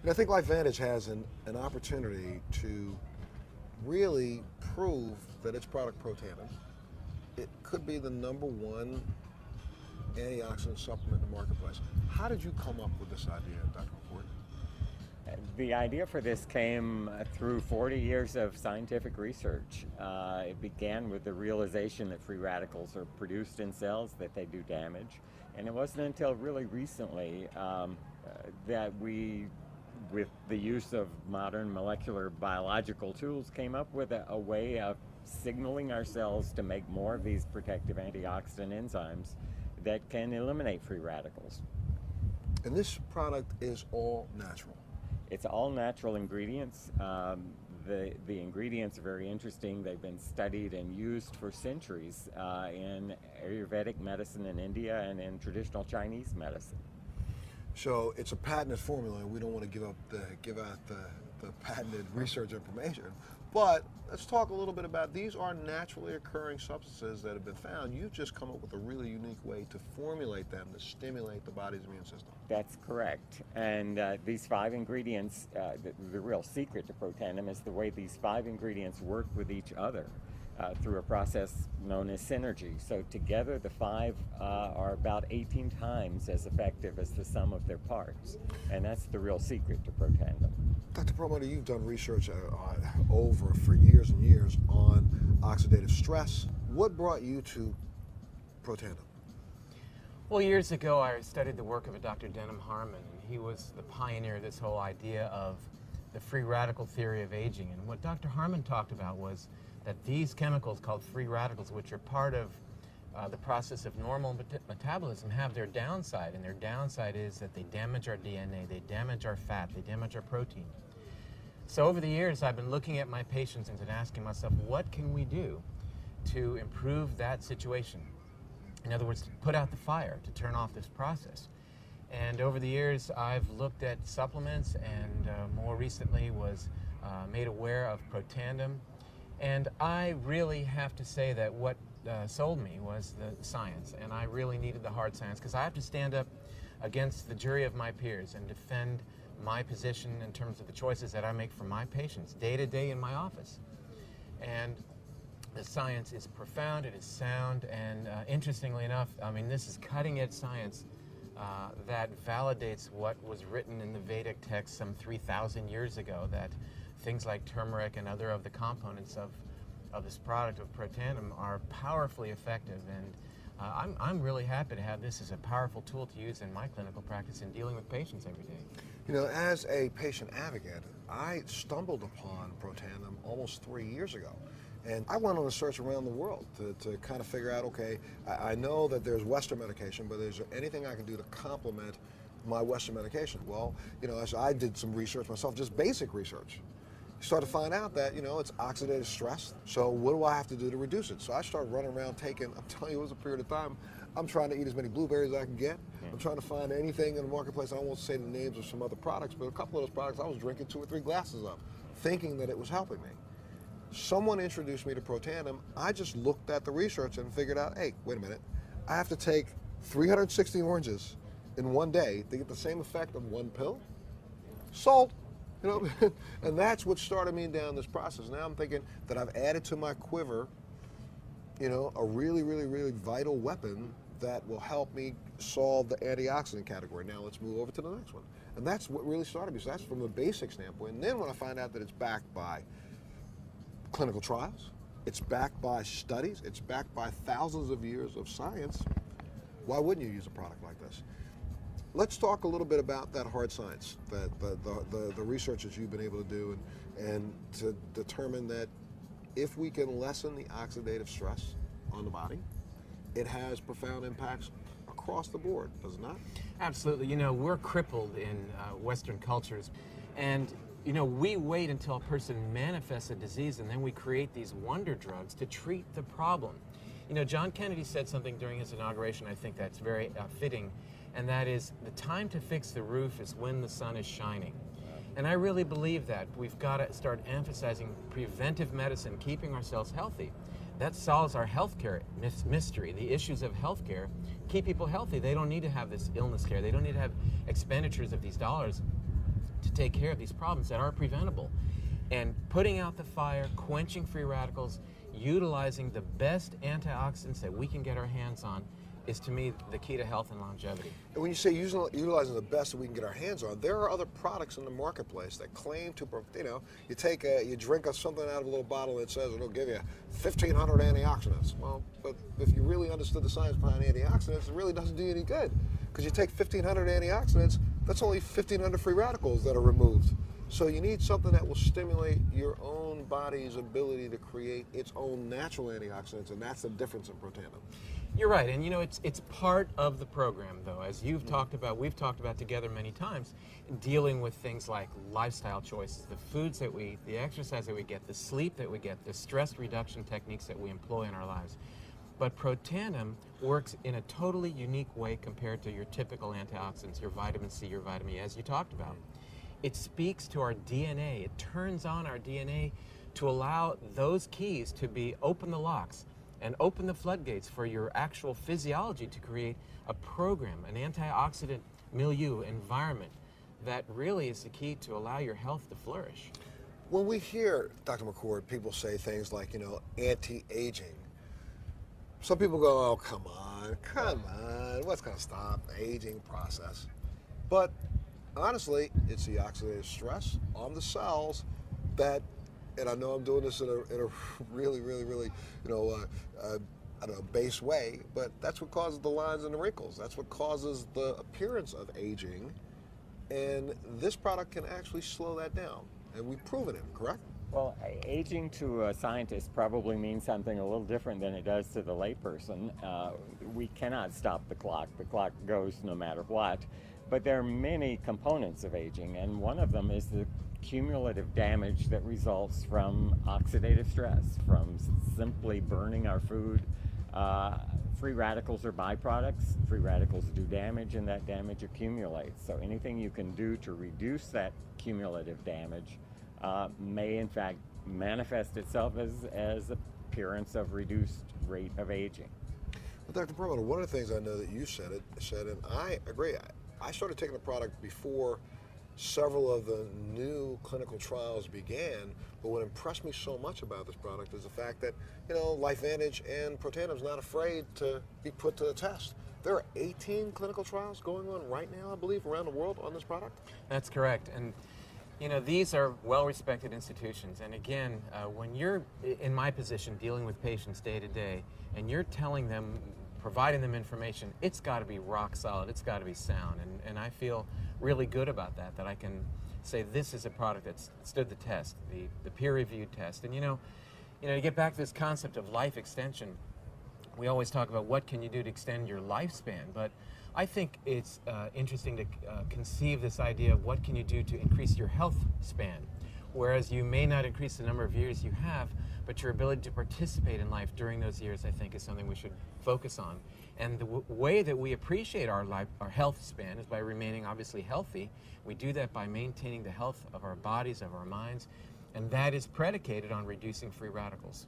And I think LifeVantage has an opportunity to really prove that its product Protandim, it could be the #1 antioxidant supplement in the marketplace. How did you come up with this idea, Dr. McCord? The idea for this came through 40 years of scientific research. It began with the realization that free radicals are produced in cells, that they do damage. And it wasn't until really recently that we, with the use of modern molecular biological tools, came up with a way of signaling our cells to make more of these protective antioxidant enzymes that can eliminate free radicals. And this product is all natural. It's all natural ingredients. The ingredients are very interesting. They've been studied and used for centuries in Ayurvedic medicine in India and in traditional Chinese medicine. So it's a patented formula, and we don't want to give out the patented research information. But let's talk a little bit about, these are naturally occurring substances that have been found. You've just come up with a really unique way to formulate them to stimulate the body's immune system. That's correct. And these 5 ingredients, the real secret to Protandim is the way these 5 ingredients work with each other through a process known as synergy. So together the 5 are about 18 times as effective as the sum of their parts. And that's the real secret to Protandim. Dr. Perlmutter, you've done research for years and years on oxidative stress. What brought you to Protandim? Well, years ago I studied the work of a Dr. Denham Harmon, and he was the pioneer of this whole idea of the free radical theory of aging. And what Dr. Harmon talked about was that these chemicals called free radicals, which are part of the process of normal metabolism, have their downside, and their downside is that they damage our DNA, they damage our fat, they damage our protein. So over the years I've been looking at my patients and asking myself, what can we do to improve that situation? In other words, to put out the fire, to turn off this process. And over the years I've looked at supplements, and more recently was made aware of Protandim. And I really have to say that what sold me was the science, and I really needed the hard science, because I have to stand up against the jury of my peers and defend my position in terms of the choices that I make for my patients day to day in my office. And the science is profound, it is sound, and interestingly enough, I mean, this is cutting-edge science that validates what was written in the Vedic text some 3,000 years ago, that things like turmeric and other of the components of this product of Protandim are powerfully effective. And I'm really happy to have this as a powerful tool to use in my clinical practice in dealing with patients every day. You know, as a patient advocate, I stumbled upon Protandim almost 3 years ago. And I went on a search around the world to kind of figure out, okay, I know that there's Western medication, but is there anything I can do to complement my Western medication? Well, you know, as I did some research myself, just basic research. Start to find out that, you know, it's oxidative stress. So what do I have to do to reduce it? So I started running around taking, I'm telling you, it was a period of time, I'm trying to eat as many blueberries as I can get. I'm trying to find anything in the marketplace. I won't say the names of some other products, but a couple of those products I was drinking 2 or 3 glasses of, thinking that it was helping me. Someone introduced me to Protandim. I just looked at the research and figured out, hey, wait a minute, I have to take 360 oranges in one day to get the same effect of 1 pill? Sold. You know, and that's what started me down this process. Now I'm thinking that I've added to my quiver, you know, a really, really, really vital weapon that will help me solve the antioxidant category. Now let's move over to the next one. And that's what really started me. So that's from the basic standpoint. And then when I find out that it's backed by clinical trials, it's backed by studies, it's backed by thousands of years of science, why wouldn't you use a product like this? Let's talk a little bit about that hard science, the research that you've been able to do, and to determine that if we can lessen the oxidative stress on the body, it has profound impacts across the board, does it not? Absolutely. You know, we're crippled in Western cultures, and you know, we wait until a person manifests a disease, and then we create these wonder drugs to treat the problem. You know, John Kennedy said something during his inauguration, I think that's very fitting, and that is, the time to fix the roof is when the sun is shining. And I really believe that. We've got to start emphasizing preventive medicine, keeping ourselves healthy. That solves our healthcare mystery. The issues of healthcare keep people healthy. They don't need to have this illness care. They don't need to have expenditures of these dollars. to take care of these problems that are preventable. And putting out the fire, quenching free radicals, utilizing the best antioxidants that we can get our hands on is, to me, the key to health and longevity. And when you say utilizing the best that we can get our hands on, there are other products in the marketplace that claim to, you drink something out of a little bottle and it says it'll give you 1,500 antioxidants. Well, but if you really understood the science behind antioxidants, it really doesn't do you any good. Because you take 1,500 antioxidants, that's only 1,500 free radicals that are removed. So you need something that will stimulate your own body's ability to create its own natural antioxidants, and that's the difference in Protandim. You're right, and it's part of the program, though, as you've talked about, we've talked about together many times, dealing with things like lifestyle choices, the foods that we eat, the exercise that we get, the sleep that we get, the stress reduction techniques that we employ in our lives. But Protandim works in a totally unique way compared to your typical antioxidants, your vitamin C, your vitamin E, as you talked about. It speaks to our DNA. It turns on our DNA to allow those keys to open the locks and open the floodgates for your actual physiology to create a program, an antioxidant milieu, environment that really is the key to allow your health to flourish. When we hear, Dr. McCord, people say things like, anti-aging, some people go, oh, come on, what's going to stop the aging process? But honestly, it's the oxidative stress on the cells that, and I know I'm doing this in a really, I don't know, base way, but that's what causes the lines and the wrinkles. That's what causes the appearance of aging, and this product can actually slow that down, and we've proven it, correct? Well, aging to a scientist probably means something a little different than it does to the layperson. We cannot stop the clock. The clock goes no matter what. But there are many components of aging, and one of them is the cumulative damage that results from oxidative stress, from simply burning our food. Free radicals are byproducts. Free radicals do damage, and that damage accumulates. So anything you can do to reduce that cumulative damage may in fact manifest itself as appearance of reduced rate of aging. Well, Dr. Perlmutter, one of the things I know that you said, and I agree. I started taking the product before several of the new clinical trials began, but what impressed me so much about this product is the fact that, LifeVantage and Protandim is not afraid to be put to the test. There are 18 clinical trials going on right now, I believe, around the world on this product? That's correct. And these are well-respected institutions. And again, when you're in my position dealing with patients day to day, and you're telling them, providing them information, it's got to be rock solid, it's got to be sound. And I feel really good about that I can say this is a product that's stood the test, the peer-reviewed test. And to get back to this concept of life extension, we always talk about what can you do to extend your lifespan, but I think it's interesting to conceive this idea of what can you do to increase your health span, whereas you may not increase the number of years you have, but your ability to participate in life during those years, I think, is something we should focus on. And the way that we appreciate our health span is by remaining obviously healthy. We do that by maintaining the health of our bodies, of our minds, and that is predicated on reducing free radicals.